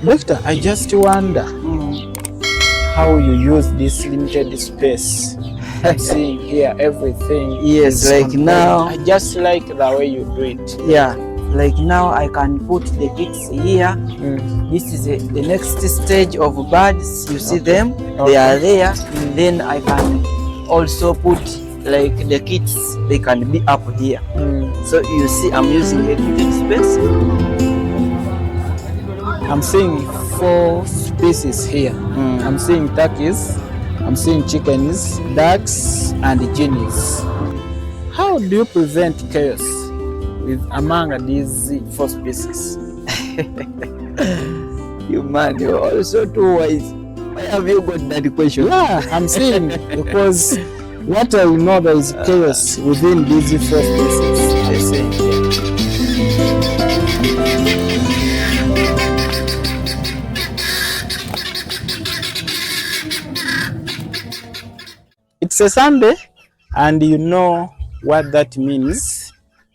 Doctor, I just wonder how you use this limited space. I'm seeing here everything. Yes, like now. I just like the way you do it. Yeah, like now I can put the kits here. This is the next stage of birds. You see them, they are there. Then I can also put like the kits, they can be up here. So you see I'm using a limited space. I'm seeing 4 species here. I'm seeing turkeys, I'm seeing chickens, ducks, and guineas. How do you prevent chaos among these 4 species? You man, you're also too wise. Why have you got that question? Yeah, I'm saying because what I know, there is chaos within these 4 species. I'm saying here. It's a Sunday, and you know what that means.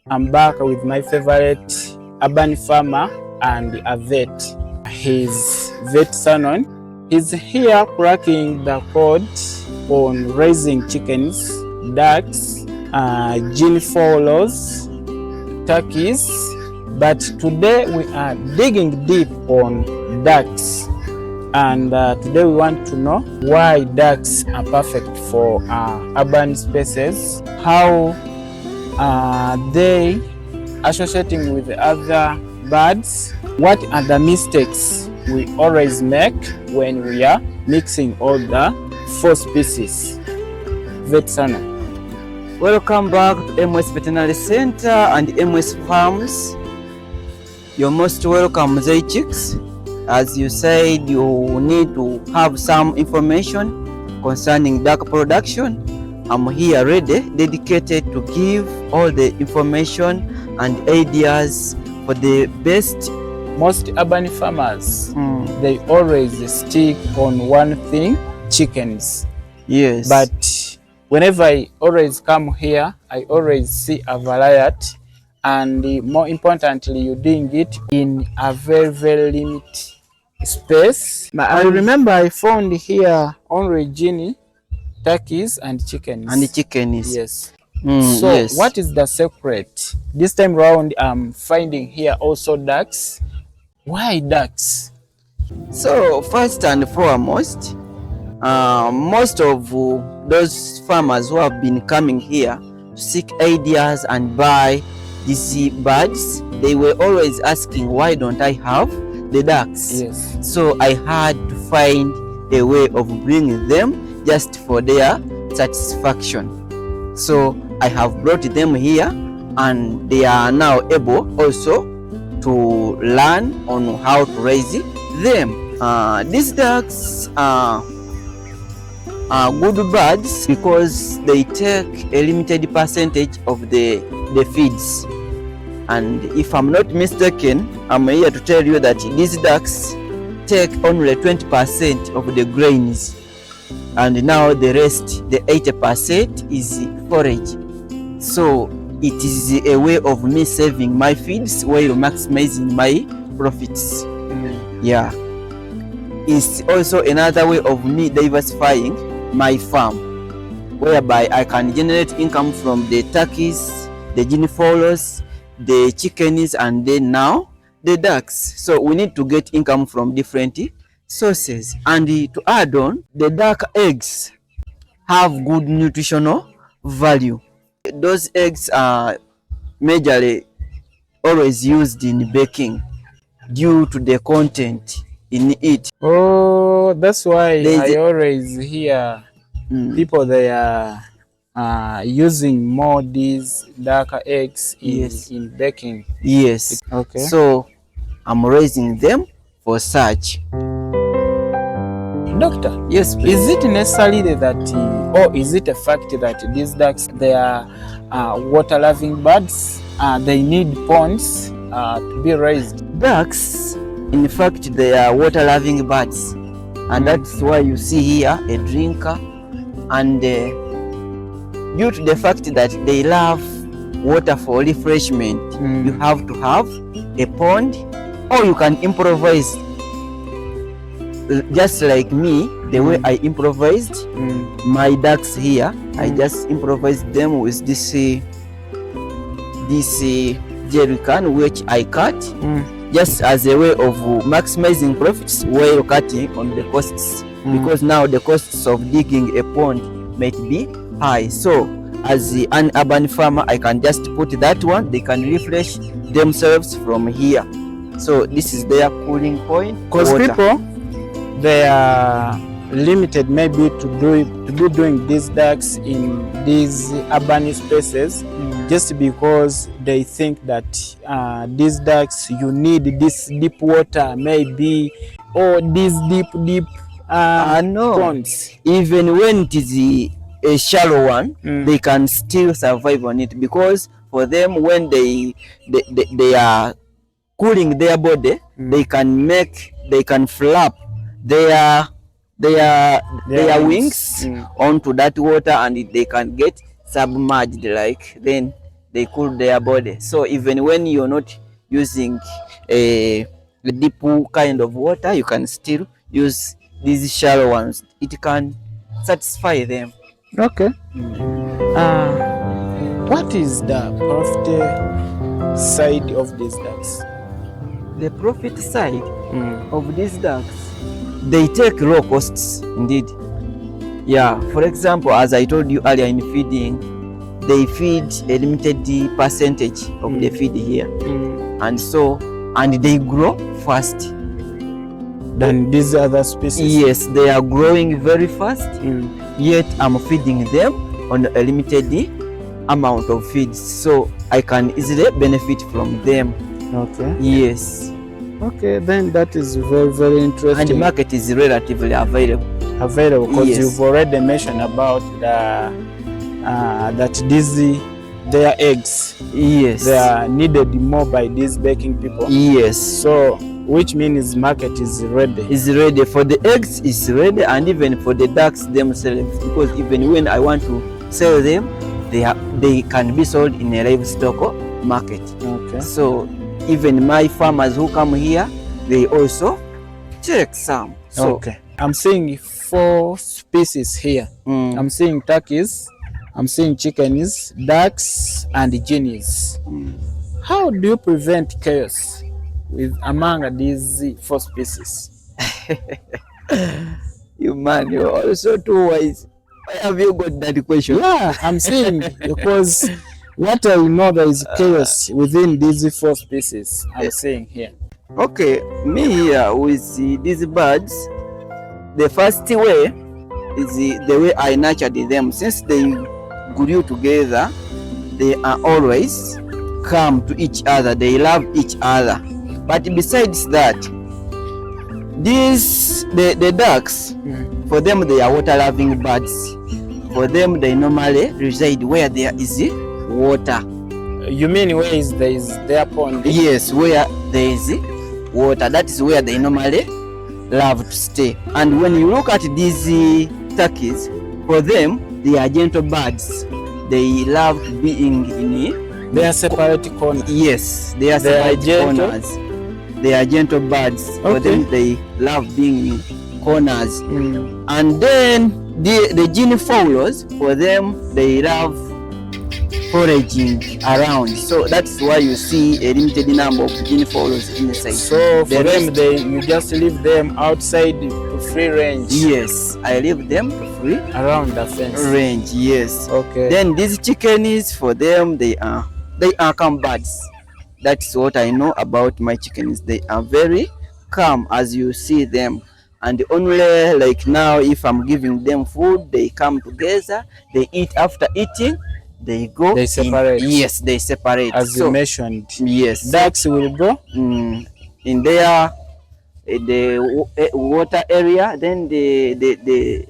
I'm back with my favorite urban farmer and a vet. He's Vet Sanon. He's here cracking the code on raising chickens, ducks, guinea fowls, turkeys. But today we are digging deep on ducks. And today we want to know why ducks are perfect for urban spaces, how they associating with other birds, what are the mistakes we always make when we are mixing all the 4 species. Vet Sanon. Welcome back to MS Veterinary Center and MS Farms. You're most welcome, Zaychicks. As you said, you need to have some information concerning duck production. I'm here ready, dedicated to give all the information and ideas for the best. Most urban farmers, they always stick on one thing, chickens. Yes. But whenever I always come here, I always see a variety, and more importantly, you're doing it in a very, very limited space. I remember I found here only guinea, turkeys, and chickens. And the chickens. Yes. So yes. What is the secret? This time around, I'm finding here also ducks. Why ducks? So first and foremost, most of those farmers who have been coming here to seek ideas and buy these birds, they were always asking, why don't I have the ducks? Yes. So I had to find a way of bringing them just for their satisfaction. So I have brought them here, and they are now able also to learn on how to raise them. These ducks are good birds because they take a limited percentage of the feeds. And if I'm not mistaken, I'm here to tell you that these ducks take only 20% of the grains, and now the rest, the 80%, is forage. So it is a way of me saving my feeds while maximizing my profits. Yeah. It's also another way of me diversifying my farm, whereby I can generate income from the turkeys, the guinea fowls, the chickens, and then now the ducks. So we need to get income from different sources. And to add on, the duck eggs have good nutritional value. Those eggs are majorly always used in baking due to the content in it. Oh, that's why I always hear people, they are using more these darker eggs in baking. Yes. Okay. So I'm raising them for such. Doctor, yes, please. Is it necessarily that, or is it a fact that these ducks, they are water-loving birds? They need ponds to be raised? Ducks, in fact, they are water-loving birds, and that's why you see here a drinker and due to the fact that they love water for refreshment, you have to have a pond, or you can improvise just like me, the way I improvised my ducks here. I just improvised them with this jerry can which I cut just as a way of maximizing profits while cutting on the costs, because now the costs of digging a pond might be high. So as an urban farmer, I can just put that one, they can refresh themselves from here. So this is their cooling point. Because people, they are limited maybe to be doing these ducks in these urban spaces, just because they think that these ducks, you need this deep water maybe, or these deep no. ponds. Even when it is a shallow one, they can still survive on it, because for them, when they are cooling their body, they can flap their wings onto that water, and they can get submerged, like then they cool their body. So even when you're not using a deep kind of water, you can still use these shallow ones. It can satisfy them. Okay. What is the profit side of these ducks? The profit side of these ducks, they take low costs indeed. Yeah, for example, as I told you earlier in feeding, they feed a limited percentage of the feed here, and they grow fast than these other species. Yes, they are growing very fast. Yet I'm feeding them on a limited amount of feed, so I can easily benefit from them. Okay. Yes. Okay, then that is very, very interesting. And the market is relatively available. Because yes, you've already mentioned about that their eggs, yes, they are needed more by these baking people. Yes. So which means market is ready. Is ready for the eggs, is ready, and even for the ducks themselves, because even when I want to sell them, they can be sold in a livestock market. Okay. So even my farmers who come here, they also take some. So, okay. I'm seeing 4 species here. I'm seeing turkeys, I'm seeing chickens, ducks, and guineas. How do you prevent chaos among these 4 species? You man, you're also too wise. Why have you got that question? Yeah, I'm saying because what I know, there is chaos within these 4 species. I'm saying here. Okay, me here with these birds, the first way is the way I nurtured them. Since they grew together, they are always come to each other. They love each other. But besides that, the ducks, for them they are water-loving birds. For them, they normally reside where there is water. You mean where there is their pond? Yes, where there is water. That is where they normally love to stay. And when you look at these turkeys, for them, they are gentle birds. They love being in. They are separate corners. Yes, they are separate corners. They are gentle birds. Okay. For them, they love being in corners. And then the guinea fowls, for them, they love foraging around. So that's why you see a limited number of guinea fowls inside. So for them, you just leave them outside to free range. Yes, I leave them to free around the fence range. Yes. Okay. Then these chickens, for them, they are calm birds. That's what I know about my chickens. They are very calm as you see them. And only like now, if I'm giving them food, they come together, they eat. After eating, they go. They separate. Yes, they separate. As you mentioned. Yes. Ducks will go in there, the water area. Then the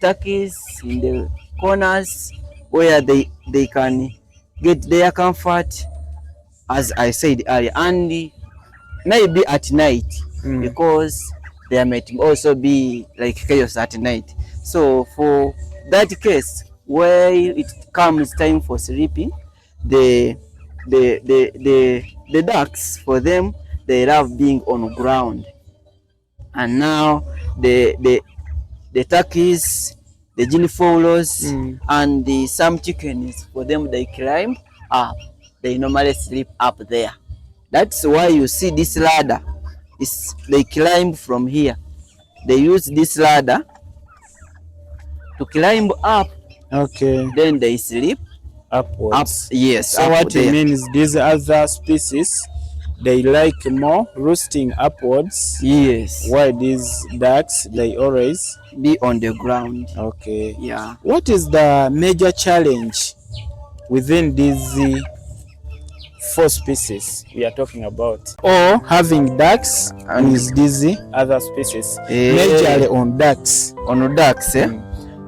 turkeys in the corners where they can get their comfort, as I said earlier, and maybe at night, because there might also be like chaos at night. So for that case, where it comes time for sleeping, the ducks, for them, they love being on ground. And now the turkeys, the guinea fowls, and some chickens, for them, they climb up. They normally sleep up there. That's why you see this ladder. They climb from here. They use this ladder to climb up. Okay. Then they sleep upwards. Up, yes. So what you mean is these other species, they like more roosting upwards. Yes. While these ducks, they always be on the ground. Okay. Yeah. What is the major challenge within these 4 species we are talking about, or having ducks and with these other species? Majorly on ducks. On ducks, eh?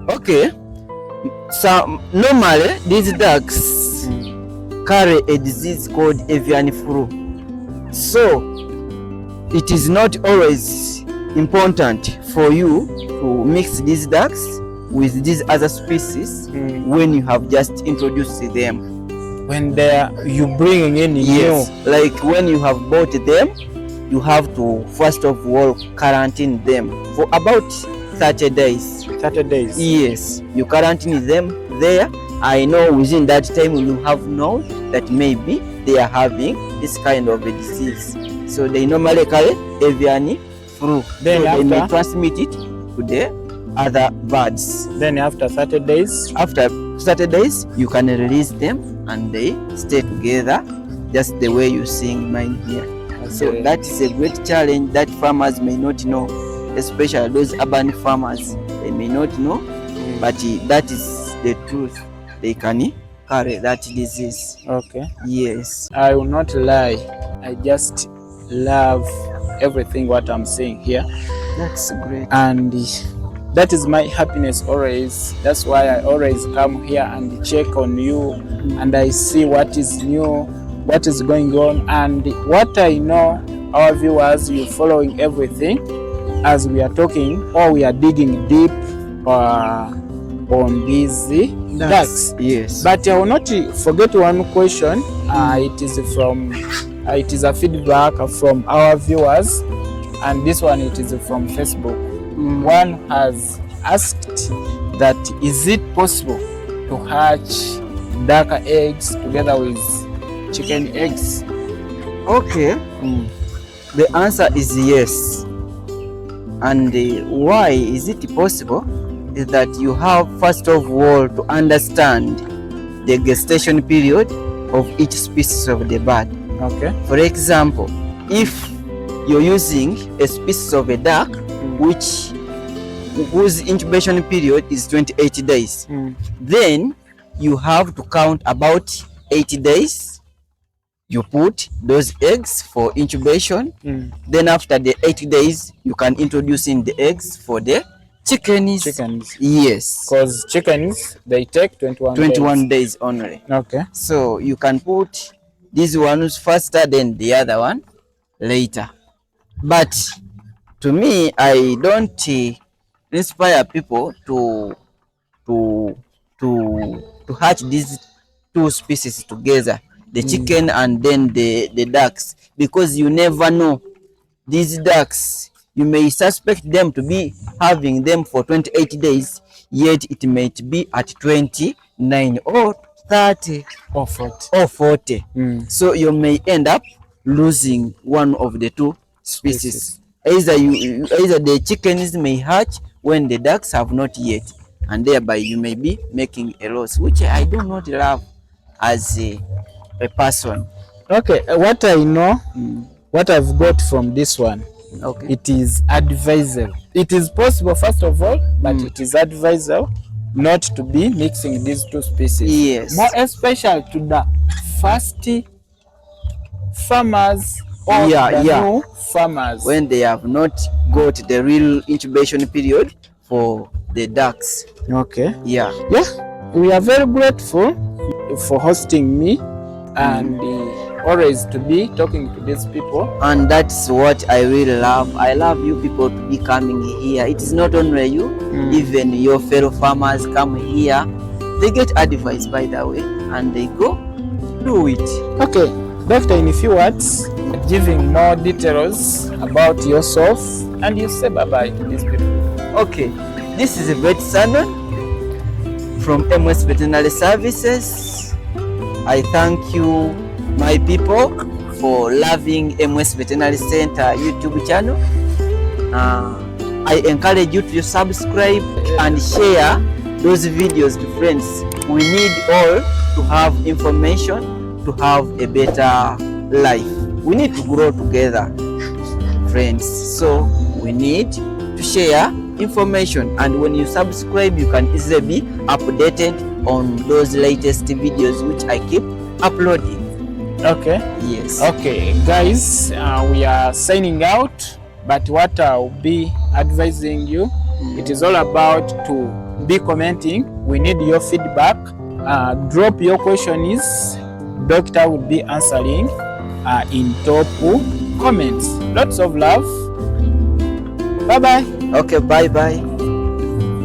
Okay. So normally these ducks carry a disease called avian flu. So it is not always important for you to mix these ducks with these other species when you have just introduced them. When you bring in new, like when you have bought them, you have to first of all quarantine them for about 30 days. 30 days? Yes, you quarantine them there. I know within that time you have known that maybe they are having this kind of a disease. So they normally carry avian flu. Then so they may transmit it to the other birds. Then after 30 days? After 30 days, you can release them and they stay together just the way you seeing mine here. Okay. So that is a great challenge that farmers may not know, especially those urban farmers. They may not know, but that is the truth. They can carry that disease. Okay. Yes. I will not lie. I just love everything what I'm saying here. That's great. And that is my happiness always. That's why I always come here and check on you, and I see what is new, what is going on, and what I know our viewers, you following everything as we are talking, or we are digging deep on these ducks. Yes. But I will not forget one question. It is a feedback from our viewers, and this one it is from Facebook. One has asked that is it possible to hatch duck eggs together with chicken eggs? Okay. The answer is yes. And why is it possible is that you have first of all to understand the gestation period of each species of the bird. Okay. For example, if you're using a species of a duck whose incubation period is 28 days, then you have to count about 80 days. You put those eggs for incubation. Then after the 80 days, you can introduce in the eggs for the chickens. Chickens. Yes. Because chickens, they take 21 days only. Okay. So you can put these ones faster than the other one later. But to me, I don't inspire people to hatch these 2 species together, the chicken and then the ducks, because you never know. These ducks, you may suspect them to be having them for 28 days, yet it might be at 29 or 30 or 40. Or 40. So you may end up losing one of the 2 species. Either the chickens may hatch when the ducks have not yet, and thereby you may be making a loss, which I do not love as a person. Okay, what I know, what I've got from this one, okay, it is advisable. It is possible, first of all, but it is advisable not to be mixing these 2 species. Yes. More especially to the first farmers or new farmers, when they have not got the real incubation period for the ducks. Okay. Yeah. We are very grateful for hosting me and always to be talking to these people. And that's what I really love. I love you people to be coming here. It is not only you, even your fellow farmers come here They get advice, by the way, and they go do it. Okay, Doctor, in a few words, giving more details about yourself, and you say bye-bye to these people. Okay, this is a vet Sanon from MS Veterinary Services. I thank you, my people, for loving MS Veterinary Center YouTube channel. I encourage you to subscribe and share those videos to friends. We need all to have information, to have a better life. We need to grow together, friends. So we need to share information, and when you subscribe, you can easily be updated on those latest videos which I keep uploading. Okay. Yes. Okay, guys, we are signing out, but what I'll be advising you, it is all about to be commenting. We need your feedback. Drop your questions. Doctor will be answering in top comments. Lots of love. Bye bye. Okay, bye bye.